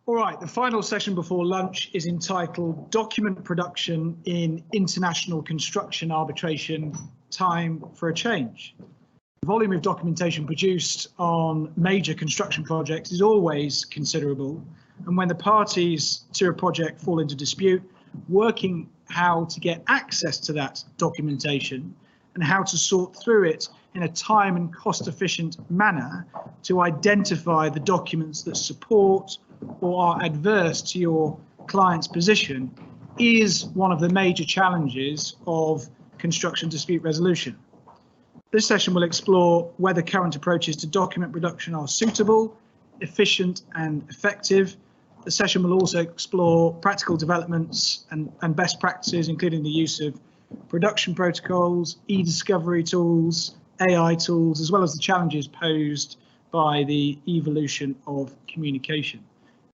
All right, the final session before lunch is entitled Document Production in International Construction Arbitration, Time for a Change. The volume of documentation produced on major construction projects is always considerable, and when the parties to a project fall into dispute, working how to get access to that documentation and how to sort through it in a time and cost efficient manner to identify the documents that support or are adverse to your client's position is one of the major challenges of construction dispute resolution. This session will explore whether current approaches to document production are suitable, efficient and effective. The session will also explore practical developments and best practices, including the use of production protocols, eDiscovery tools, AI tools, as well as the challenges posed by the evolution of communication.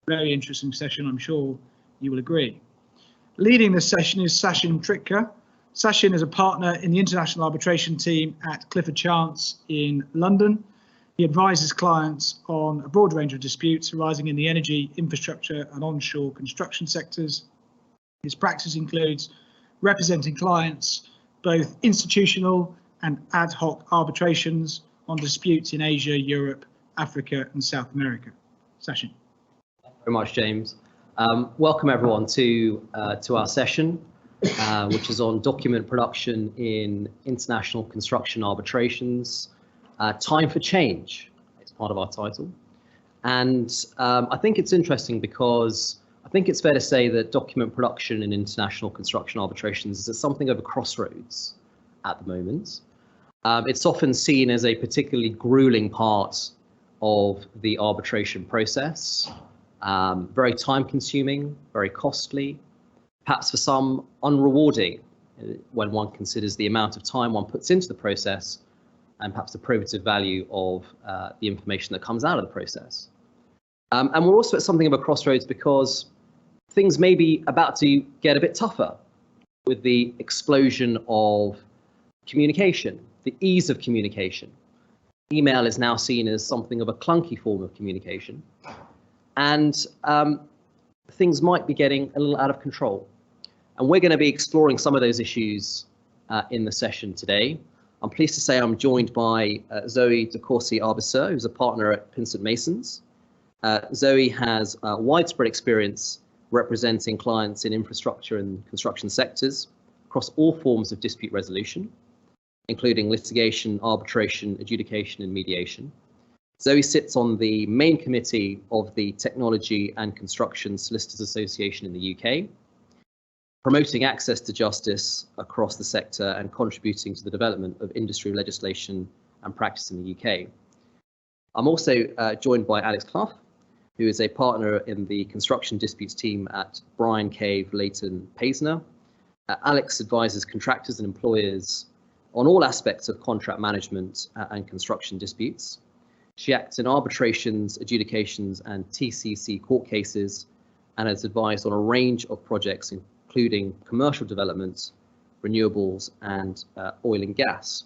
Very interesting session, I'm sure you will agree. Leading this session is Sachin Trikha. Sachin is a partner in the international arbitration team at Clifford in London. He advises clients on a broad range of disputes arising in the energy, infrastructure and onshore construction sectors. His practice includes representing clients, both institutional and ad hoc arbitrations on disputes in Asia, Europe, Africa and South America. Sachin. Very much, James. Welcome everyone to our session, which is on document production in international construction arbitrations. Time for change. It's part of our title, and I think it's interesting because I think it's fair to say that document production in international construction arbitrations is something of a crossroads at the moment. It's often seen as a particularly grueling part of the arbitration process. Very time-consuming, very costly, perhaps for some unrewarding when one considers the amount of time one puts into the process and perhaps the probative value of the information that comes out of the process. And we're also at something of a crossroads because things may be about to get a bit tougher with the explosion of communication, the ease of communication. Email is now seen as something of a clunky form of communication. And things might be getting a little out of control. And we're going to be exploring some of those issues in the session today. I'm pleased to say I'm joined by Zoe de Courcy Arbiser, who's a partner at Pinsent Masons. Zoe has widespread experience representing clients in infrastructure and construction sectors across all forms of dispute resolution, including litigation, arbitration, adjudication, and mediation. Zoe sits on the main committee of the Technology and Construction Solicitors Association in the UK, promoting access to justice across the sector and contributing to the development of industry legislation and practice in the UK. I'm also joined by Alex Clough, who is a partner in the construction disputes team at Bryan Cave Leighton Paisner. Alex advises contractors and employers on all aspects of contract management and construction disputes. She acts in arbitrations, adjudications and TCC court cases and has advised on a range of projects including commercial developments, renewables and oil and gas.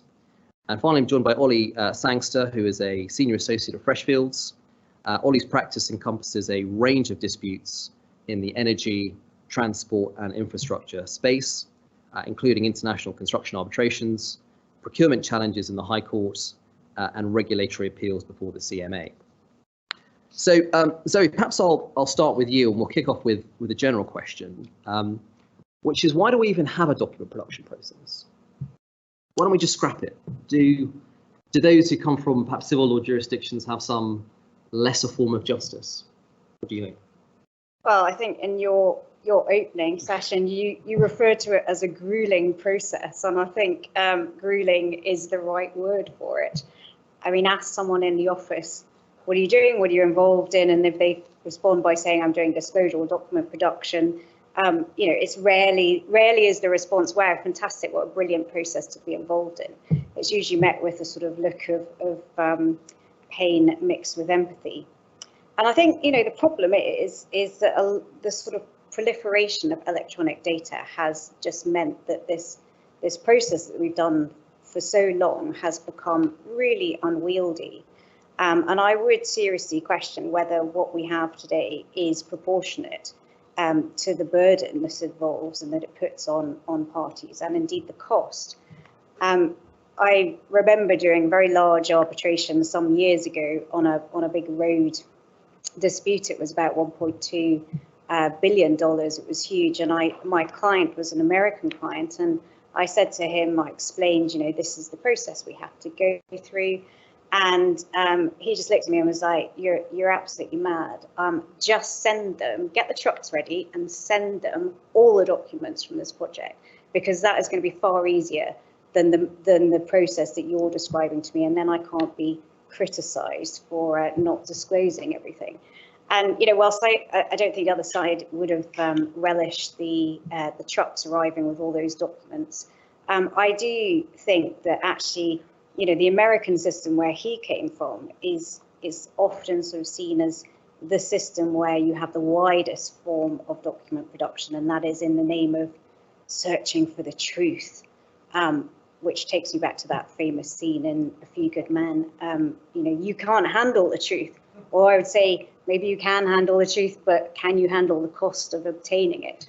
And finally, I'm joined by Ollie Sangster, who is a senior associate at Freshfields. Ollie's practice encompasses a range of disputes in the energy, transport and infrastructure space, including international construction arbitrations, procurement challenges in the High Court, and regulatory appeals before the CMA. So Zoe, perhaps I'll start with you and we'll kick off with a general question, which is why do we even have a document production process? Why don't we just scrap it? Do those who come from perhaps civil law jurisdictions have some lesser form of justice? What do you think? Well, I think in your opening session, you referred to it as a grueling process, and I think grueling is the right word for it. I mean, ask someone in the office, what are you doing? What are you involved in? And if they respond by saying, I'm doing disclosure or document production, it's rarely is the response, wow, fantastic, what a brilliant process to be involved in. It's usually met with a sort of look of pain mixed with empathy. And I think, the problem is that the sort of proliferation of electronic data has just meant that this process that we've done for so long has become really unwieldy. And I would seriously question whether what we have today is proportionate to the burden this involves and that it puts on parties, and indeed the cost. I remember doing a very large arbitration some years ago on a big road dispute. It was about $1.2 billion. It was huge, and my client was an American client, and I said to him, I explained, you know, this is the process we have to go through. And he just looked at me and was like, you're absolutely mad. Just send them, get the trucks ready and send them all the documents from this project, because that is going to be far easier than the process that you're describing to me. And then I can't be criticised for not disclosing everything. And, you know, whilst I don't think the other side would have relished the trucks arriving with all those documents, I do think that actually, you know, the American system where he came from is often sort of seen as the system where you have the widest form of document production, and that is in the name of searching for the truth, which takes you back to that famous scene in A Few Good Men. You know, you can't handle the truth, or I would say maybe you can handle the truth, but can you handle the cost of obtaining it?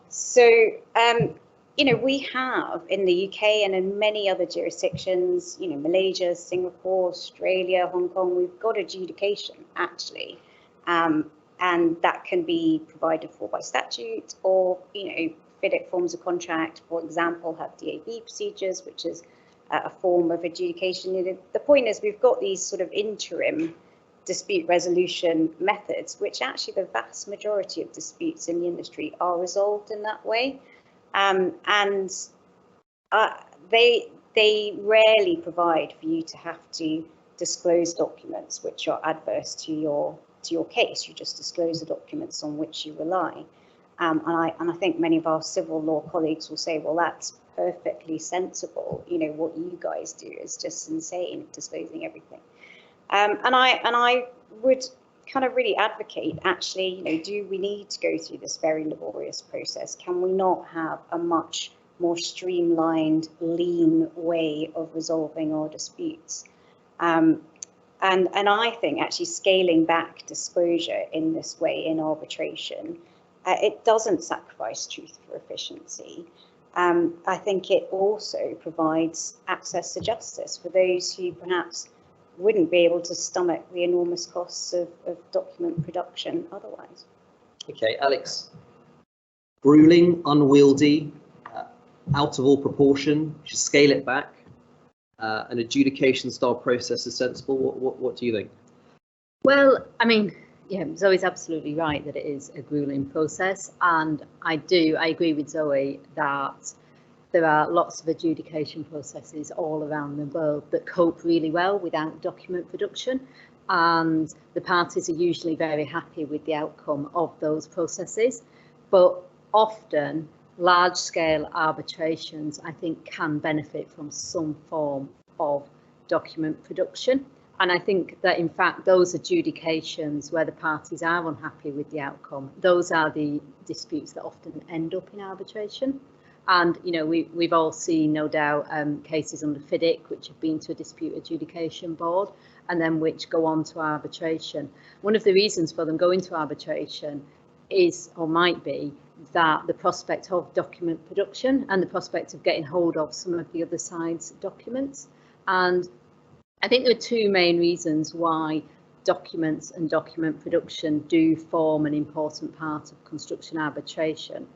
So, you know, we have in the UK and in many other jurisdictions, you know, Malaysia, Singapore, Australia, Hong Kong, we've got adjudication actually. And that can be provided for by statute, or, you know, FIDIC forms of contract, for example, have DAB procedures, which is a form of adjudication. You know, the point is we've got these sort of interim dispute resolution methods, which actually the vast majority of disputes in the industry are resolved in that way. And they rarely provide for you to have to disclose documents which are adverse to your case. You just disclose the documents on which you rely. And I think many of our civil law colleagues will say, well, that's perfectly sensible. You know, what you guys do is just insane, disclosing everything. And I would kind of really advocate, actually, you know, do we need to go through this very laborious process? Can we not have a much more streamlined, lean way of resolving our disputes? And I think actually scaling back disclosure in this way in arbitration, it doesn't sacrifice truth for efficiency. I think it also provides access to justice for those who perhaps wouldn't be able to stomach the enormous costs of document production otherwise. Okay, Alex. Grueling, unwieldy, out of all proportion, should scale it back. An adjudication style process is sensible. What do you think? Well, I mean, yeah, Zoe's absolutely right that it is a grueling process, and I agree with Zoe that there are lots of adjudication processes all around the world that cope really well without document production, and the parties are usually very happy with the outcome of those processes. But often large-scale arbitrations, I think, can benefit from some form of document production. And I think that, in fact, those adjudications where the parties are unhappy with the outcome, those are the disputes that often end up in arbitration. And, you know, we've all seen, no doubt, cases under FIDIC which have been to a dispute adjudication board and then which go on to arbitration. One of the reasons for them going to arbitration is, or might be, that the prospect of document production and the prospect of getting hold of some of the other side's documents. And I think there are two main reasons why documents and document production do form an important part of construction arbitration.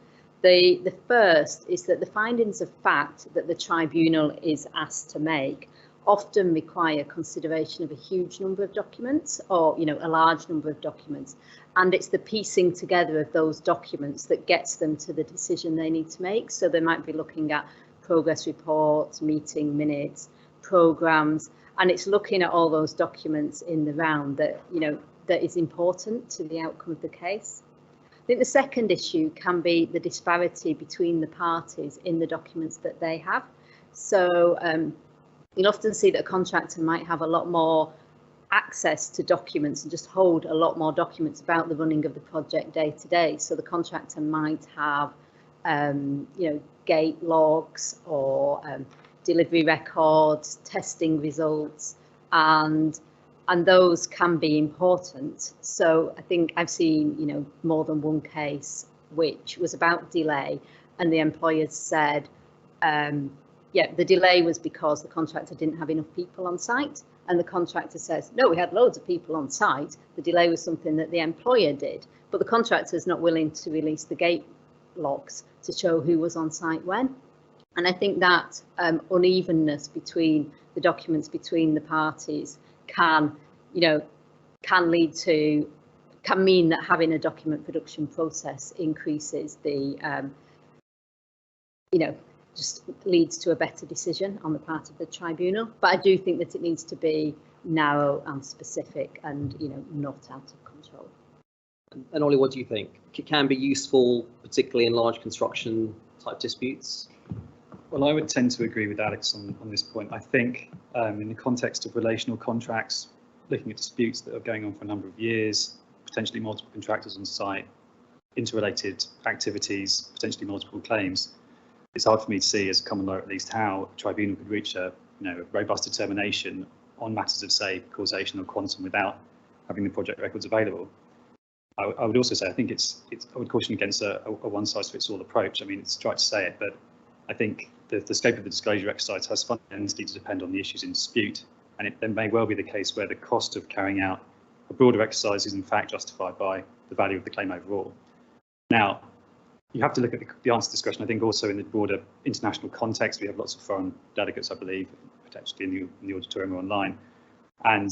The first is that the findings of fact that the tribunal is asked to make often require consideration of a huge number of documents, or, you know, a large number of documents. And it's the piecing together of those documents that gets them to the decision they need to make. So they might be looking at progress reports, meeting minutes, programs, and it's looking at all those documents in the round that, you know, that is important to the outcome of the case. I think the second issue can be the disparity between the parties in the documents that they have. So you'll often see that a contractor might have a lot more access to documents and just hold a lot more documents about the running of the project day to day. So the contractor might have, you know, gate logs or delivery records, testing results, and and those can be important. So I think I've seen, you know, more than one case which was about delay, and the employers said, yeah, the delay was because the contractor didn't have enough people on site, and the contractor says, no, we had loads of people on site. The delay was something that the employer did, but the contractor is not willing to release the gate logs to show who was on site when. And I think that unevenness between the documents between the parties can, you know, can mean that having a document production process increases the, you know, just leads to a better decision on the part of the tribunal. But I do think that it needs to be narrow and specific and, you know, not out of control. And Ollie, what do you think? It can be useful, particularly in large construction type disputes? Well, I would tend to agree with Alex on this point. I think in the context of relational contracts, looking at disputes that are going on for a number of years, potentially multiple contractors on site, interrelated activities, potentially multiple claims, it's hard for me to see, as a common law at least, how a tribunal could reach a, you know, robust determination on matters of, say, causation or quantum without having the project records available. I would also say I think I would caution against a one-size-fits-all approach. I mean, it's trite to say it, but I think the scope of the disclosure exercise has fundamentally to depend on the issues in dispute, and there may well be the case where the cost of carrying out a broader exercise is in fact justified by the value of the claim overall. Now, you have to look at the answer to this question, I think, also in the broader international context. We have lots of foreign delegates, I believe, potentially in the auditorium or online, and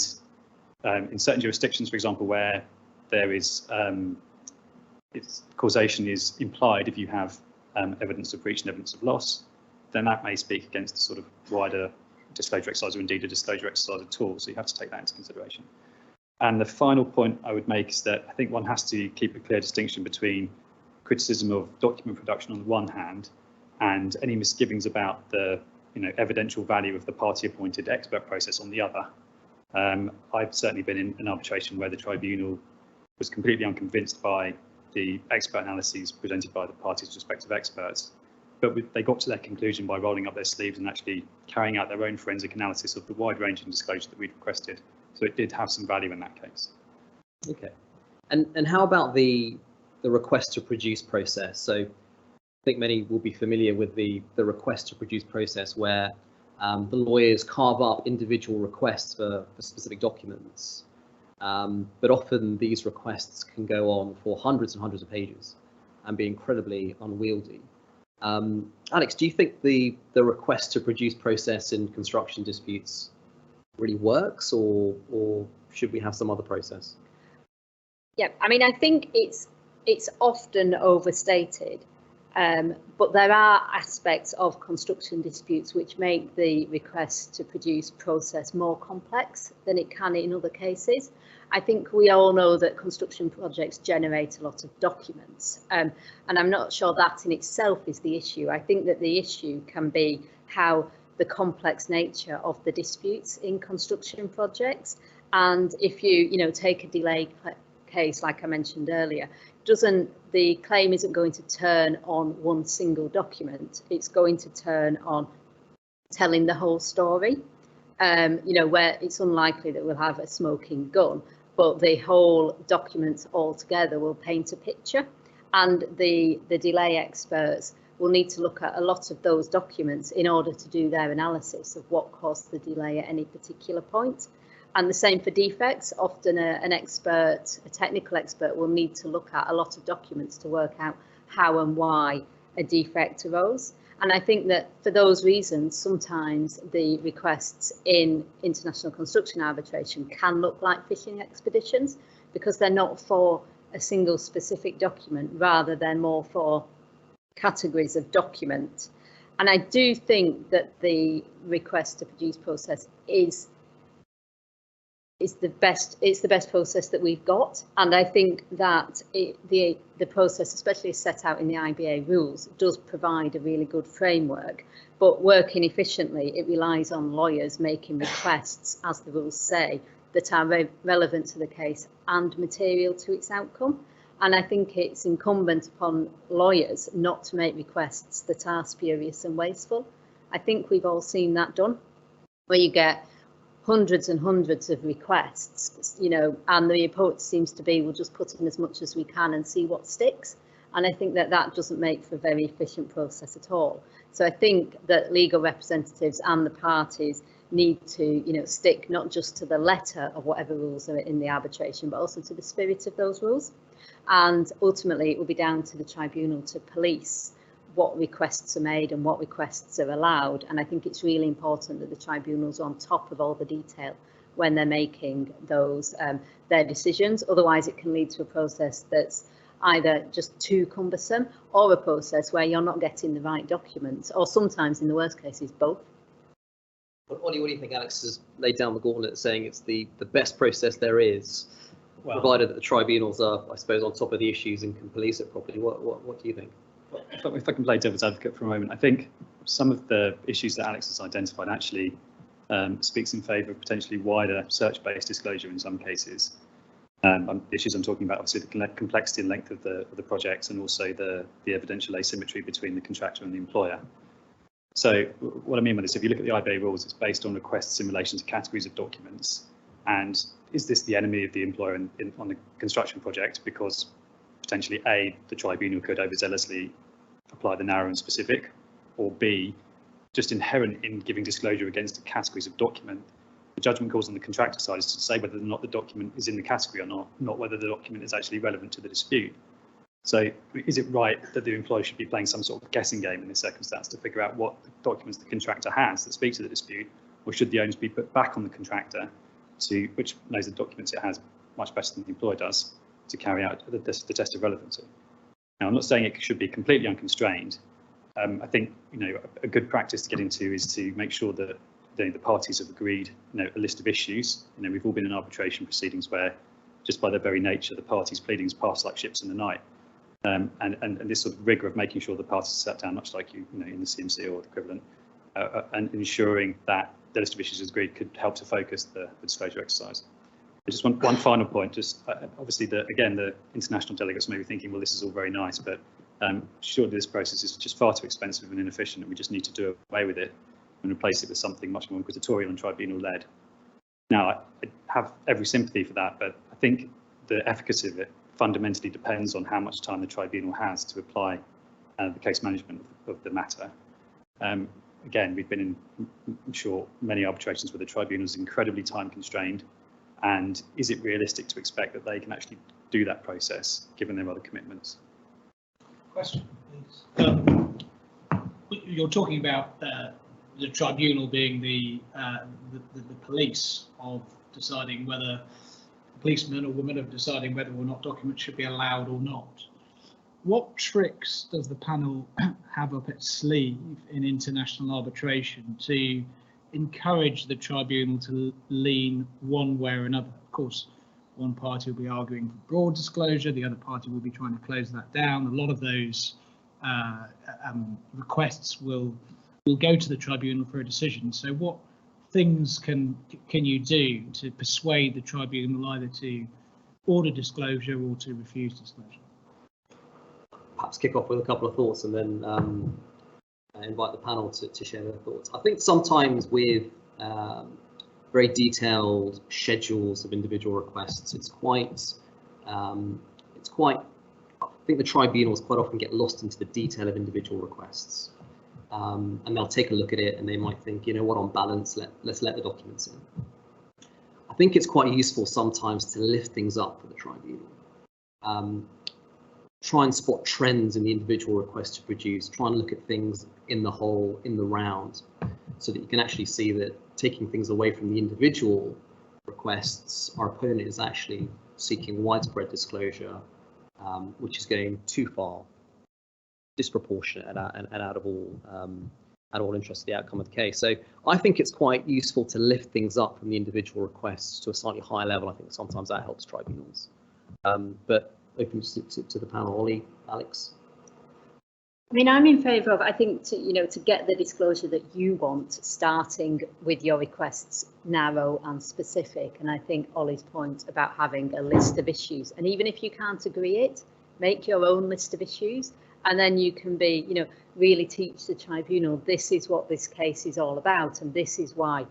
in certain jurisdictions, for example, where there is causation is implied if you have evidence of breach and evidence of loss, then that may speak against the sort of wider disclosure exercise, or indeed a disclosure exercise at all. So you have to take that into consideration. And the final point I would make is that I think one has to keep a clear distinction between criticism of document production on the one hand and any misgivings about the, you know, evidential value of the party-appointed expert process on the other. I've certainly been in an arbitration where the tribunal was completely unconvinced by the expert analyses presented by the parties' respective experts, but they got to their conclusion by rolling up their sleeves and actually carrying out their own forensic analysis of the wide-ranging disclosure that we'd requested. So it did have some value in that case. Okay, and how about the request to produce process? So I think many will be familiar with the request to produce process, where the lawyers carve up individual requests for specific documents. But often these requests can go on for hundreds and hundreds of pages and be incredibly unwieldy. Alex, do you think the request to produce process in construction disputes really works, or should we have some other process? Yeah, I mean, I think it's often overstated, but there are aspects of construction disputes which make the request to produce process more complex than it can in other cases. I think we all know that construction projects generate a lot of documents, and I'm not sure that in itself is the issue. I think that the issue can be how the complex nature of the disputes in construction projects, and if you take a delay case like I mentioned earlier, the claim isn't going to turn on one single document. It's going to turn on telling the whole story. Where it's unlikely that we'll have a smoking gun, but the whole document altogether will paint a picture, and the delay experts will need to look at a lot of those documents in order to do their analysis of what caused the delay at any particular point. And the same for defects. Often an expert, a technical expert, will need to look at a lot of documents to work out how and why a defect arose. And I think that for those reasons, sometimes the requests in international construction arbitration can look like fishing expeditions, because they're not for a single specific document, rather they're more for categories of document. And I do think that the request to produce process is the best process that we've got, and I think that the process, especially as set out in the IBA rules, does provide a really good framework. But working efficiently, it relies on lawyers making requests, as the rules say, that are relevant to the case and material to its outcome. And I think it's incumbent upon lawyers not to make requests that are spurious and wasteful. I think we've all seen that done, where you get hundreds and hundreds of requests, you know, and the approach seems to be we'll just put in as much as we can and see what sticks. And I think that that doesn't make for a very efficient process at all. So I think that legal representatives and the parties need to, you know, stick not just to the letter of whatever rules are in the arbitration, but also to the spirit of those rules. And ultimately, it will be down to the tribunal to police what requests are made and what requests are allowed. And I think it's really important that the tribunal's on top of all the detail when they're making those their decisions. Otherwise, it can lead to a process that's either just too cumbersome or a process where you're not getting the right documents, or sometimes in the worst cases both. But Ollie, what do you think Alex has laid down the gauntlet saying it's the best process there is, provided that the tribunals are, I suppose, on top of the issues and can police it properly? What do you think? If I can play devil's advocate for a moment, I think some of the issues that Alex has identified actually speaks in favour of potentially wider search-based disclosure in some cases. Issues I'm talking about, obviously, the complexity and length of the projects, and also the evidential asymmetry between the contractor and the employer. So what I mean by this, if you look at the IBA rules, it's based on requests in relation to categories of documents. And is this the enemy of the employer on the construction project? Because potentially A, the tribunal could overzealously apply the narrow and specific, or B, just inherent in giving disclosure against the categories of document. The judgment calls on the contractor side is to say whether or not the document is in the category or not whether the document is actually relevant to the dispute. So is it right that the employer should be playing some sort of guessing game in this circumstance to figure out what documents the contractor has that speak to the dispute, or should the onus be put back on the contractor, which knows the documents it has much better than the employer does, to carry out the test of relevancy? Now, I'm not saying it should be completely unconstrained. I think, you know, a good practice to get into is to make sure that the parties have agreed, you know, a list of issues. You know, we've all been in arbitration proceedings where, just by their very nature, the parties' pleadings pass like ships in the night. And this sort of rigour of making sure the parties sat down, much like you know, in the CMC or the equivalent, and ensuring that the list of issues is agreed could help to focus the disclosure exercise. But just one final point, just obviously, the international delegates may be thinking, well, this is all very nice, but surely this process is just far too expensive and inefficient, and we just need to do away with it and replace it with something much more inquisitorial and tribunal-led. Now, I have every sympathy for that, but I think the efficacy of it fundamentally depends on how much time the tribunal has to apply the case management of the matter. Again, we've been in, I'm sure, many arbitrations where the tribunal is incredibly time constrained, and is it realistic to expect that they can actually do that process given their other commitments? Question, please. You're talking about the tribunal being the police of deciding whether policeman or woman of deciding whether or not documents should be allowed or not. What tricks does the panel have up its sleeve in international arbitration to encourage the tribunal to lean one way or another? Of course, one party will be arguing for broad disclosure, the other party will be trying to close that down. A lot of those requests will go to the tribunal for a decision. So what things can you do to persuade the tribunal either to order disclosure or to refuse disclosure? Perhaps kick off with a couple of thoughts and then invite the panel to share their thoughts. I think sometimes with very detailed schedules of individual requests, I think the tribunals quite often get lost into the detail of individual requests. And they'll take a look at it and they might think, you know what, on balance, let's let the documents in. I think it's quite useful sometimes to lift things up for the tribunal. Try and spot trends in the individual request to produce, try and look at things in the whole, in the round, so that you can actually see that taking things away from the individual requests, our opponent is actually seeking widespread disclosure, which is going too far, disproportionate and out of all interest in the outcome of the case. So I think it's quite useful to lift things up from the individual requests to a slightly higher level. I think sometimes that helps tribunals. But open to the panel. Ollie, Alex. I mean, I'm in favour of, I think, to get the disclosure that you want, starting with your requests narrow and specific. And I think Ollie's point about having a list of issues, and even if you can't agree it, make your own list of issues, and then you can be, really teach the tribunal, this is what this case is all about, and this is why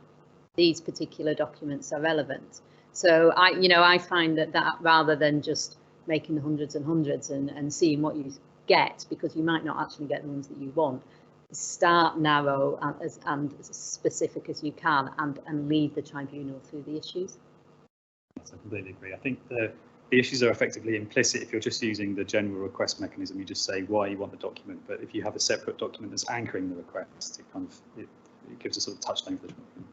these particular documents are relevant. So I find that rather than just making hundreds and hundreds and seeing what you get, because you might not actually get the ones that you want, start narrow and as specific as you can, and lead the tribunal through the issues. Yes, I completely agree. I think the issues are effectively implicit if you're just using the general request mechanism. You just say why you want the document, but if you have a separate document that's anchoring the request, it gives a sort of touchstone for the document.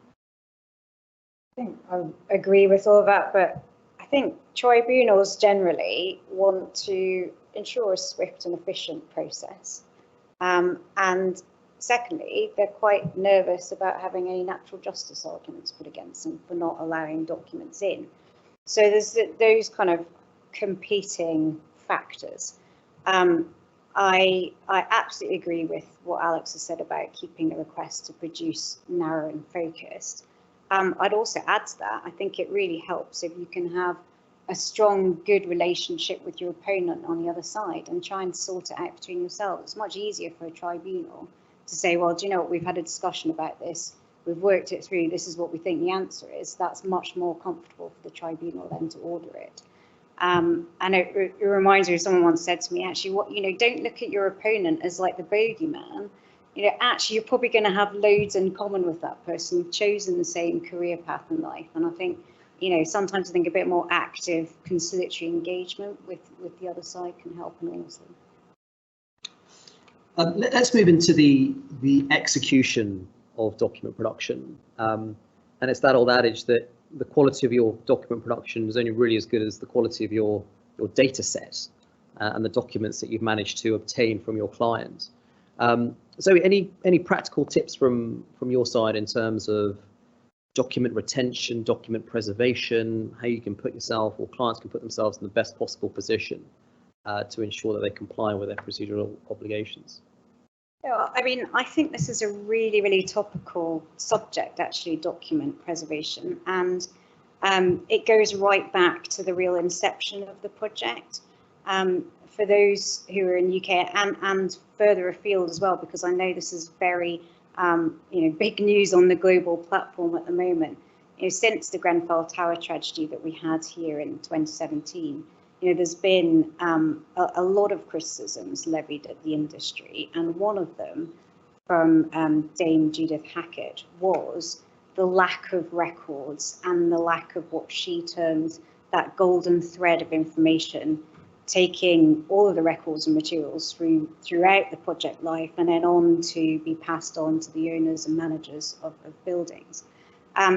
I think I agree with all of that, but I think tribunals generally want to ensure a swift and efficient process. And secondly, they're quite nervous about having any natural justice arguments put against them for not allowing documents in. So there's those kind of competing factors. I absolutely agree with what Alex has said about keeping the request to produce narrow and focused. I'd also add to that, I think it really helps if you can have a strong, good relationship with your opponent on the other side and try and sort it out between yourselves. It's much easier for a tribunal to say, well, do you know what, we've had a discussion about this, we've worked it through, this is what we think the answer is. That's much more comfortable for the tribunal then to order it. And it reminds me of someone once said to me, actually, don't look at your opponent as like the bogeyman. Actually, you're probably going to have loads in common with that person. You've chosen the same career path in life. And I think, sometimes I think a bit more active conciliatory engagement with the other side can help enormously. Let's move into the execution of document production. And it's that old adage that the quality of your document production is only really as good as the quality of your data set and the documents that you've managed to obtain from your client. So any practical tips from your side in terms of document retention, document preservation, how you can put yourself or clients can put themselves in the best possible position to ensure that they comply with their procedural obligations? Yeah, I mean, I think this is a really, really topical subject, actually, document preservation. And it goes right back to the real inception of the project. For those who are in the UK and further afield as well, because I know this is very big news on the global platform at the moment. Since the Grenfell Tower tragedy that we had here in 2017, there's been a lot of criticisms levied at the industry, and one of them from Dame Judith Hackett was the lack of records and the lack of what she termed that golden thread of information, taking all of the records and materials throughout the project life and then on to be passed on to the owners and managers of buildings.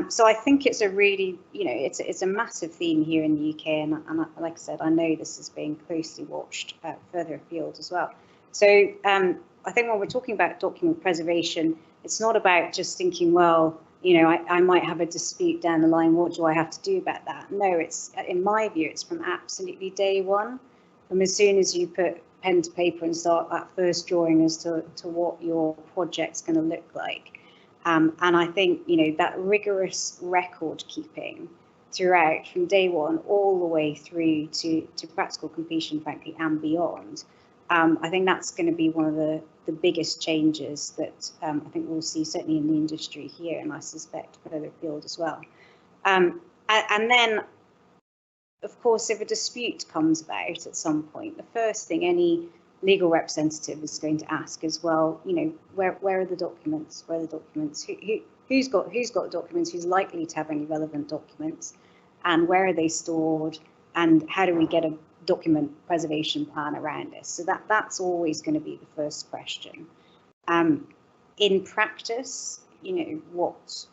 So I think it's a really, it's a massive theme here in the UK, and like I said, I know this is being closely watched further afield as well. So I think when we're talking about document preservation, it's not about just thinking, well, I might have a dispute down the line, what do I have to do about that? No, it's, in my view, it's from absolutely day one. From as soon as you put pen to paper and start that first drawing as to what your project's going to look like. And I think, that rigorous record keeping throughout from day one all the way through to practical completion, frankly, and beyond. I think that's going to be one of the biggest changes that I think we'll see certainly in the industry here, and I suspect further afield as well. And then, of course, if a dispute comes about at some point, the first thing any legal representative is going to ask is, well, where are the documents? Where are the documents? Who's got documents? Who's likely to have any relevant documents? And where are they stored? And how do we get a document preservation plan around this? So that's always going to be the first question. In practice, what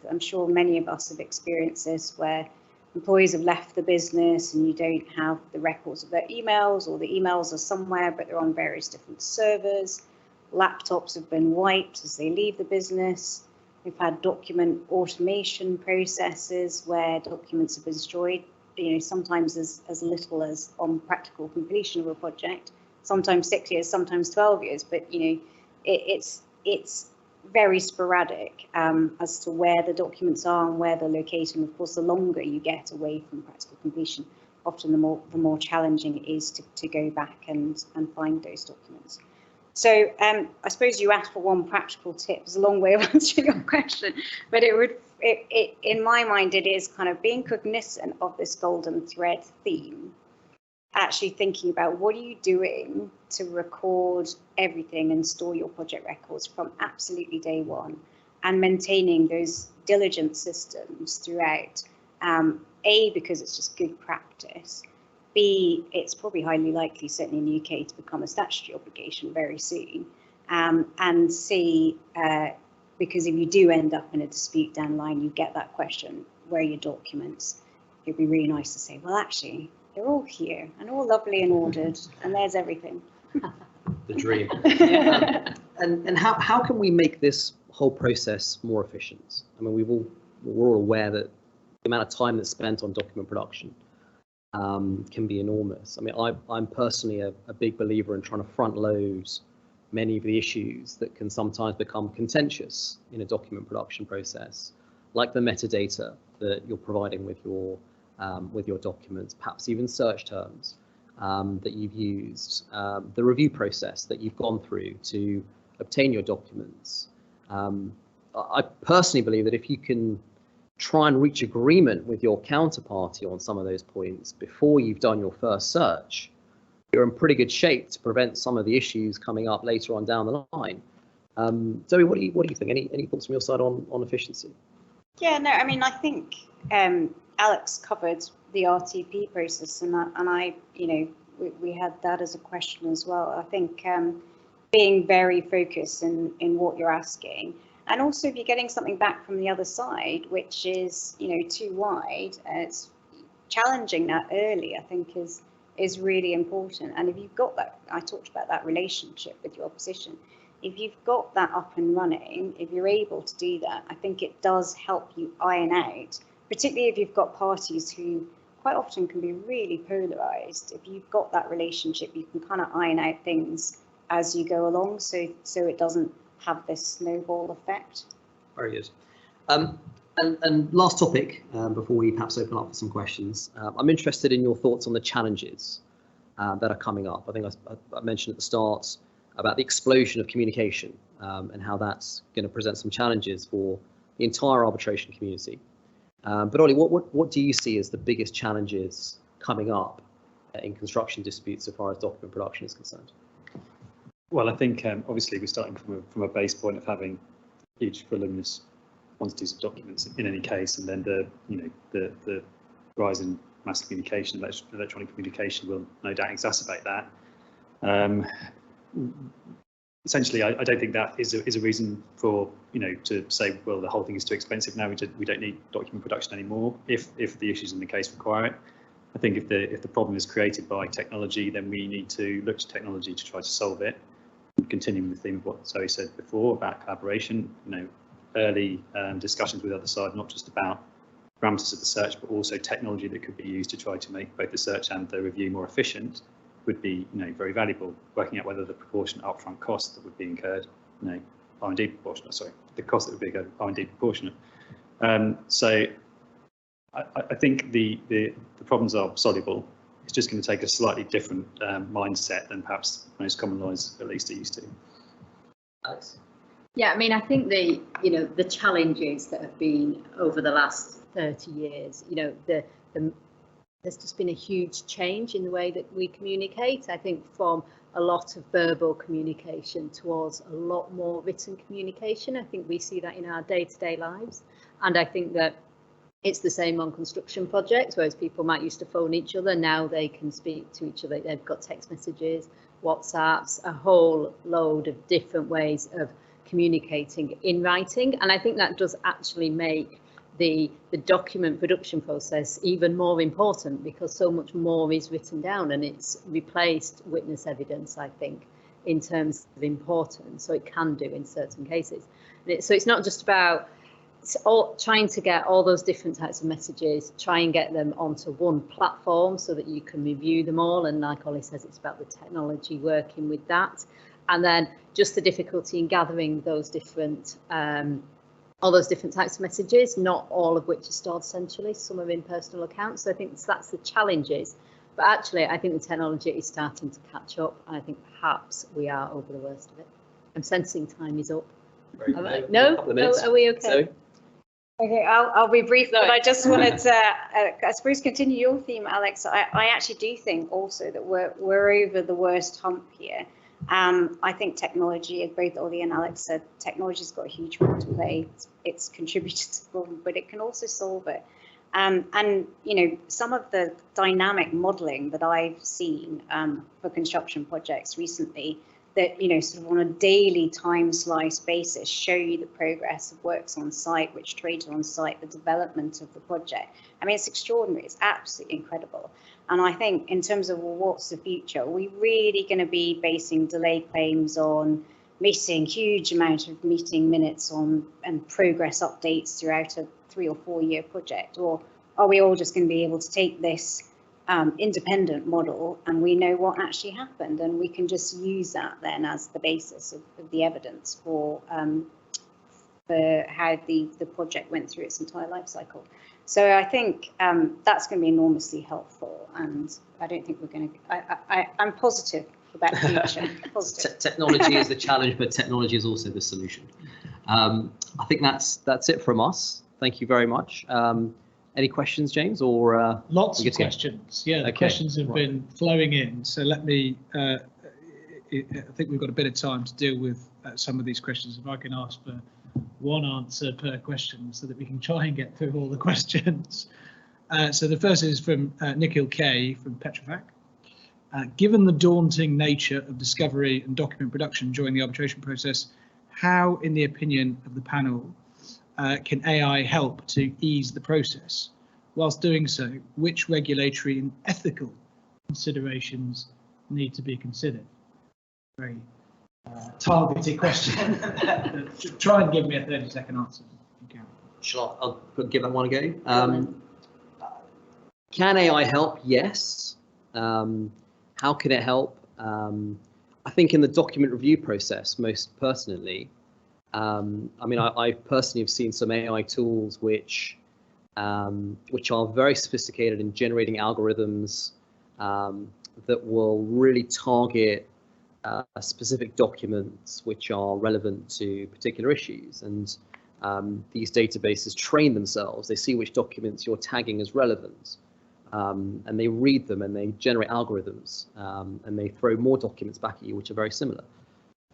I'm sure many of us have experienced this, where employees have left the business and you don't have the records of their emails, or the emails are somewhere but they're on various different servers. Laptops have been wiped as they leave the business. We've had document automation processes where documents have been destroyed, sometimes as little as on practical completion of a project, sometimes 6 years, sometimes 12 years, but it's very sporadic as to where the documents are and where they're located. And of course, the longer you get away from practical completion, often the more challenging it is to go back and find those documents. So I suppose you asked for one practical tip. It's a long way of answering your question, but in my mind, it is kind of being cognizant of this golden thread theme, actually thinking about what are you doing to record everything and store your project records from absolutely day one, and maintaining those diligent systems throughout. A, because it's just good practice. B, it's probably highly likely, certainly in the UK, to become a statutory obligation very soon. And C, because if you do end up in a dispute down the line, you get that question, where are your documents? It'd be really nice to say, well, actually, they're all here and all lovely and ordered, and there's everything. The dream. And how can we make this whole process more efficient? I mean, we're all aware that the amount of time that's spent on document production can be enormous. I mean, I'm personally a big believer in trying to front load many of the issues that can sometimes become contentious in a document production process, like the metadata that you're providing with your documents, perhaps even search terms that you've used, the review process that you've gone through to obtain your documents. I personally believe that if you can try and reach agreement with your counterparty on some of those points before you've done your first search, you're in pretty good shape to prevent some of the issues coming up later on down the line. Zoe, what do you think? Any thoughts from your side on efficiency? Yeah, no, I mean, I think Alex covered the RTP process, and I, you know, we had that as a question as well. I think being very focused in what you're asking. And also, if you're getting something back from the other side, which is, you know, too wide, it's challenging that early, I think, is really important. And if you've got that, I talked about that relationship with your opposition. If you've got that up and running, if you're able to do that, I think it does help you iron out, particularly if you've got parties who quite often can be really polarized. If you've got that relationship, you can kind of iron out things as you go along, so it doesn't have this snowball effect. Very good. And last topic, before we perhaps open up for some questions, I'm interested in your thoughts on the challenges that are coming up. I think I mentioned at the start about the explosion of communication and how that's going to present some challenges for the entire arbitration community. But Ollie, what do you see as the biggest challenges coming up in construction disputes so far as document production is concerned? Well, I think obviously we're starting from a base point of having huge voluminous quantities of documents in any case, and then the rise in mass communication, electronic communication, will no doubt exacerbate that. Essentially, I don't think that is a reason for to say, well, the whole thing is too expensive now. We don't need document production anymore if the issues in the case require it. I think if the problem is created by technology, then we need to look to technology to try to solve it. Continuing the theme of what Zoe said before about collaboration, early discussions with the other side, not just about parameters of the search, but also technology that could be used to try to make both the search and the review more efficient, would be very valuable. Working out whether the proportionate upfront cost that would be incurred, R&D proportionate. Sorry, the cost that would be incurred, R&D proportionate. So I think the problems are soluble. It's just going to take a slightly different mindset than perhaps most common lawyers at least are used to. Alex? Yeah, I mean, I think the challenges that have been over the last 30 years, there's just been a huge change in the way that we communicate. I think from a lot of verbal communication towards a lot more written communication. I think we see that in our day-to-day lives, and I think that it's the same on construction projects, whereas people might used to phone each other. Now they can speak to each other. They've got text messages, WhatsApps, a whole load of different ways of communicating in writing. And I think that does actually make the document production process even more important, because so much more is written down, and it's replaced witness evidence, I think, in terms of importance. So it can do in certain cases. So it's not just about trying to get all those different types of messages, try and get them onto one platform so that you can review them all. And like Ollie says, it's about the technology working with that. And then just the difficulty in gathering those different, all those different types of messages, not all of which are stored centrally. Some are in personal accounts. So I think that's the challenges. But actually, I think the technology is starting to catch up. And I think perhaps we are over the worst of it. I'm sensing time is up. No, are we okay? So, Okay, I'll be brief, but I just wanted to, I suppose, continue your theme, Alex. I actually do think also that we're over the worst hump here. I think technology, as both Ollie and Alex said, technology's got a huge role to play. It's contributed to the problem, but it can also solve it. And you know, some of the dynamic modelling that I've seen for construction projects recently, that, you know, sort of on a daily time slice basis, show you the progress of works on site, which trades on site, the development of the project. I mean, it's extraordinary. It's absolutely incredible. And I think in terms of, well, what's the future, are we really going to be basing delay claims on missing huge amount of meeting minutes on and progress updates throughout a 3 or 4 year project? Or are we all just going to be able to take this independent model and we know what actually happened, and we can just use that then as the basis of the evidence for how the project went through its entire life cycle? So I think that's going to be enormously helpful, and I don't think we're going to. I'm positive about the future. Positive. Technology is the challenge, but technology is also the solution. I think that's it from us. Thank you very much. Any questions, James? Or lots of questions. Yeah, the questions have been flowing in. So let me. I think we've got a bit of time to deal with some of these questions. If I can ask for one answer per question, so that we can try and get through all the questions. So the first is from Nikhil K from Petrofac. Given the daunting nature of discovery and document production during the arbitration process, how, in the opinion of the panel, can AI help to ease the process? Whilst doing so, which regulatory and ethical considerations need to be considered? Very targeted question. Try and give me a 30-second answer if you can. Shall I'll give that one a go? Can AI help? Yes. How can it help? I think in the document review process, most personally, I mean, I personally have seen some AI tools which are very sophisticated in generating algorithms that will really target specific documents which are relevant to particular issues. And these databases train themselves. They see which documents you're tagging as relevant, and they read them and they generate algorithms, and they throw more documents back at you which are very similar.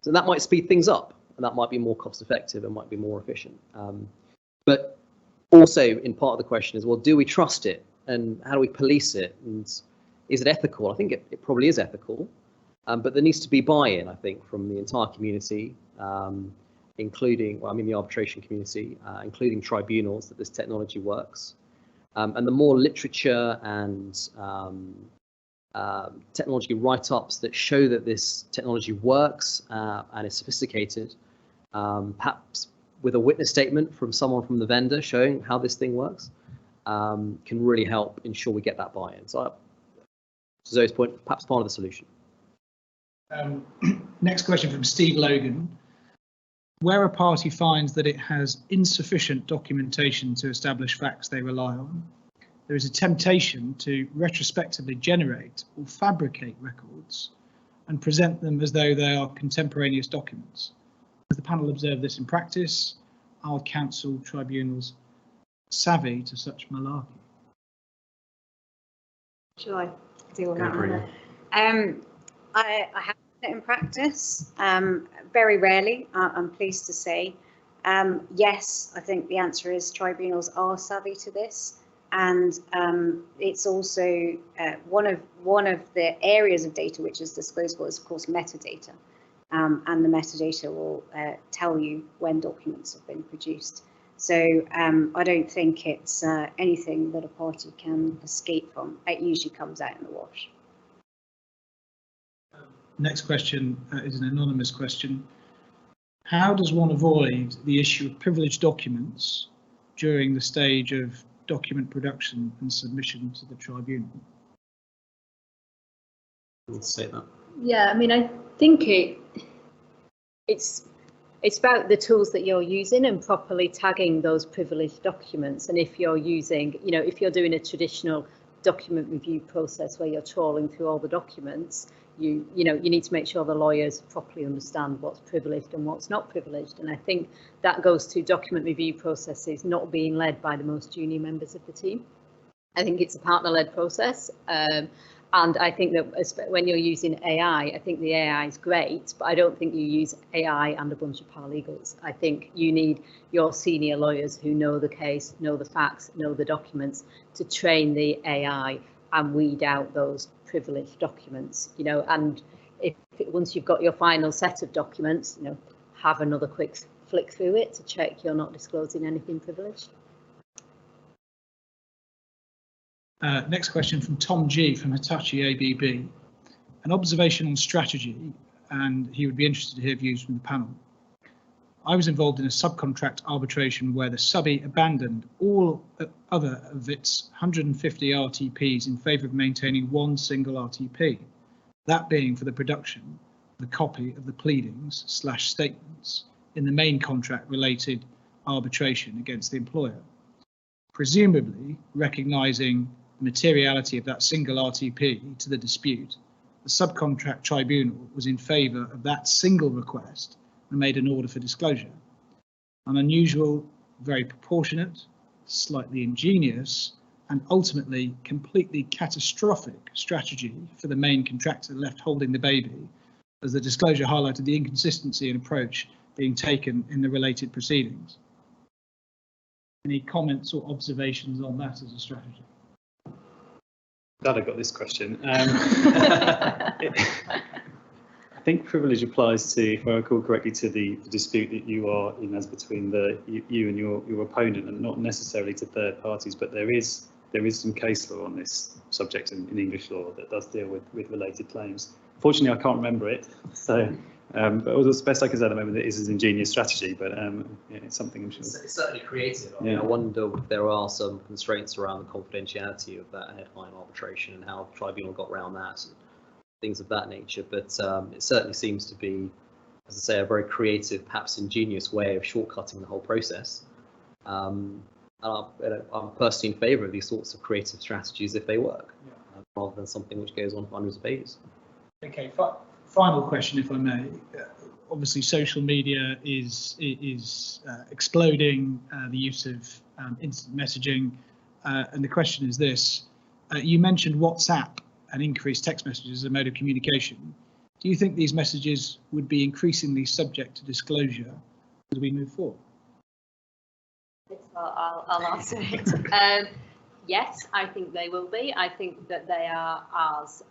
So that might speed things up. And that might be more cost effective and might be more efficient. But also, in part of the question is, well, do we trust it, and how do we police it, and is it ethical? I think it probably is ethical, but there needs to be buy-in, I think, from the entire community, including, well, I mean, the arbitration community, including tribunals, that this technology works. And the more literature and technology write-ups that show that this technology works and is sophisticated, perhaps with a witness statement from someone from the vendor showing how this thing works, can really help ensure we get that buy-in. So to Zoe's point, perhaps part of the solution. Next question from Steve Logan. Where a party finds that it has insufficient documentation to establish facts they rely on, there is a temptation to retrospectively generate or fabricate records and present them as though they are contemporaneous documents. Has the panel observed this in practice? Are council tribunals savvy to such malarkey? Shall I deal with that one? I have it in practice, very rarely, I'm pleased to say. Yes, I think the answer is tribunals are savvy to this. And it's also one of the areas of data which is disclosable is, of course, metadata. And the metadata will tell you when documents have been produced. So I don't think it's anything that a party can escape from. It usually comes out in the wash. Next question is an anonymous question. How does one avoid the issue of privileged documents during the stage of document production and submission to the tribunal? Let's say that. Yeah, I mean, I think it's about the tools that you're using and properly tagging those privileged documents. And if you're using, you know, if you're doing a traditional document review process where you're trawling through all the documents, you need to make sure the lawyers properly understand what's privileged and what's not privileged. And I think that goes to document review processes not being led by the most junior members of the team. I think it's a partner-led process. And I think that when you're using AI, I think the AI is great, but I don't think you use AI and a bunch of paralegals. I think you need your senior lawyers who know the case, know the facts, know the documents to train the AI and weed out those privileged documents, and once you've got your final set of documents, have another quick flick through it to check you're not disclosing anything privileged. Next question from Tom G from Hitachi ABB. An observation on strategy, and he would be interested to hear views from the panel. I was involved in a subcontract arbitration where the subbie abandoned all other of its 150 RTPs in favour of maintaining one single RTP, that being for the production of the copy of the pleadings/statements in the main contract related arbitration against the employer. Presumably recognising the materiality of that single RTP to the dispute, the subcontract tribunal was in favour of that single request and made an order for disclosure. An unusual, very proportionate, slightly ingenious, and ultimately completely catastrophic strategy for the main contractor left holding the baby, as the disclosure highlighted the inconsistency in approach being taken in the related proceedings. Any comments or observations on that as a strategy? Glad I got this question. I think privilege applies to, if I recall correctly, to the dispute that you are in as between you and your opponent, and not necessarily to third parties. But there is some case law on this subject in English law that does deal with related claims. Fortunately, I can't remember it, so but the best I can say at the moment, it is an ingenious strategy, but yeah, it's something I'm sure. It's certainly creative. I mean, Yeah. I wonder if there are some constraints around the confidentiality of that headline arbitration and how the tribunal got around that, and things of that nature. But it certainly seems to be, as I say, a very creative, perhaps ingenious way of shortcutting the whole process. And I'm personally in favour of these sorts of creative strategies if they work, rather than something which goes on for hundreds of pages. Okay, final question, if I may. Obviously, social media is exploding, the use of instant messaging, and the question is this. You mentioned WhatsApp and increased text messages as a mode of communication. Do you think these messages would be increasingly subject to disclosure as we move forward? Well, I'll answer it. Yes, I think they will be. I think that they are as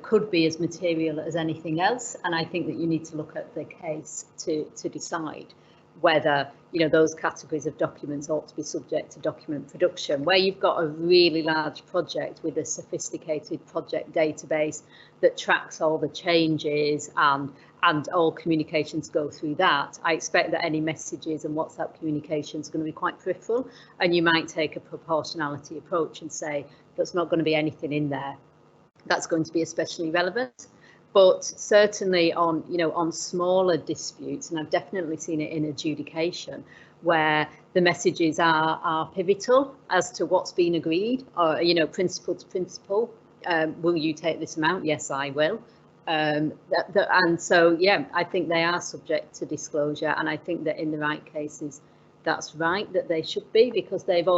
could be as material as anything else, and I think that you need to look at the case to decide whether those categories of documents ought to be subject to document production. Where you've got a really large project with a sophisticated project database that tracks all the changes and all communications go through that, I expect that any messages and WhatsApp communications are going to be quite peripheral, and you might take a proportionality approach and say there's not going to be anything in there that's going to be especially relevant. But certainly on smaller disputes, and I've definitely seen it in adjudication, where the messages are pivotal as to what's been agreed, or principle to principle. Will you take this amount? Yes, I will. And so, yeah, I think they are subject to disclosure, and I think that in the right cases, that's right that they should be, because they've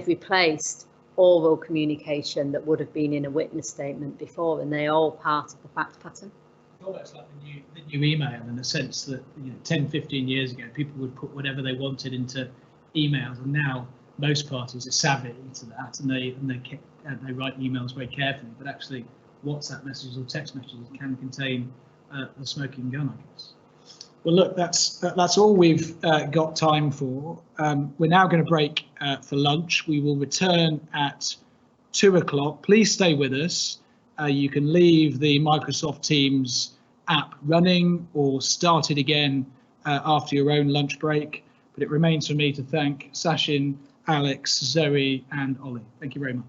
replaced oral communication that would have been in a witness statement before, and they're all part of the fact pattern. Almost like the new email, in the sense that 10, 15 years ago, people would put whatever they wanted into emails, and now most parties are savvy to that, and they write emails very carefully. But actually, WhatsApp messages or text messages can contain the smoking gun, I guess. Well, look, that's all we've got time for. We're now going to break for lunch. We will return at 2 o'clock. Please stay with us. You can leave the Microsoft Teams app running or start it again after your own lunch break. But it remains for me to thank Sachin, Alex, Zoe and Ollie. Thank you very much.